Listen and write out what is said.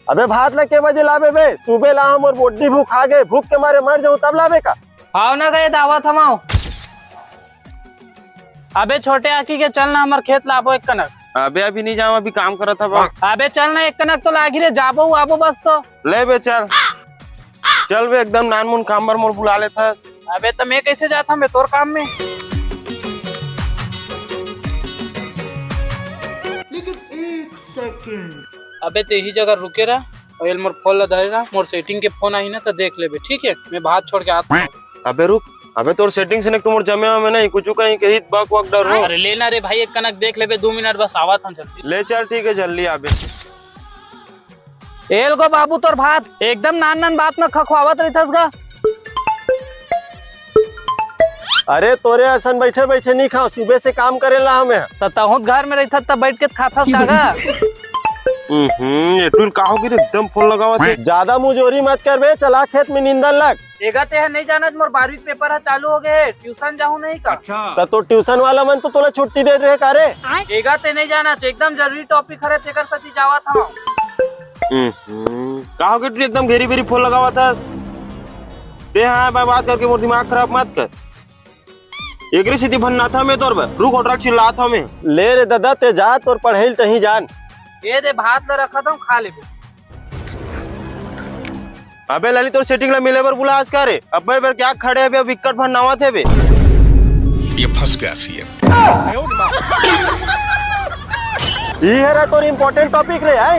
अबे भात ला के बजे लावे बे? सुबह ला हम और बोडी भूख आ गए, भूख के मारे मर जाऊं तब लावे का? आओ ना गए दावत हमाओ। अबे छोटे आकी के चल ना, हमार खेत लाबो एक कनक। अबे अभी नहीं जाऊँ, अभी काम करा था बा। अबे चल ना, एक कनक तो लागी रे, जाबो आबो बस तो। ले बे चल चल बे, एकदम नानमुन काम पर मोर बुला लेता। अबे तो मैं कैसे जाता, मैं तोर काम में। अबे तो यही जगह रुके रहा, और मोर फोन ला धरे रहा, मोर सेटिंग के फोन आई ना तो देख ले बे, ठीक है? मैं भात छोड़ के आता हूँ। अबे रुक, अबे तोर सेटिंग से न तुम जमे में नहीं कुछ कहीं कहीं बक वक डर हो। अरे लेना रे भाई, एक कनक देख ले बे, 2 मिनट बस आवा था जल्दी। ले चल ठीक है, जल्दी आबे। एल गो बाबू तोर भात एकदम नान नान बात में खखवावत रहतस गा। अरे तोरे असन बैठे बैठे नहीं खाओ, सुबह से काम करेला हमें। तो तहुत घर में रहता तब बैठ के खाथस कागा। ये टूल काहो गिर एकदम फोन लगावा थे। ज्यादा मुजोरी मत कर बे, चला खेत में नींदन लग। एगा ते है नहीं जाना, मोर 12वीं पेपर है चालू हो गए, ट्यूशन जाऊँ नहीं का। अच्छा तो ट्यूशन वाला मन तो तोला छुट्टी दे रहे का रे? एगा ते नहीं जाना, एकदम जरूरी टॉपिक है, तेकर सती जावा था। काहो गिर तू एकदम घेरी बेरी फोन लगावा था। ते हाँ बात करके मोर दिमाग खराब मत कर। एकरी सीधी भन्ना था मैं तोर पर रुक होटल चिल्ला था मैं। ले रे दादा ते जा, तोर पढ़ेल तही जान। ये दे भात ला रखा था, खा ले बे। अबे ललित और सेटिंग ला मिले बर बुला आज का रे। अब बर क्या खड़े अबे विकेट भन्नावा थे बे। ये फंस गया सीएम। ये है रा तोर इम्पोर्टेंट टॉपिक रे है।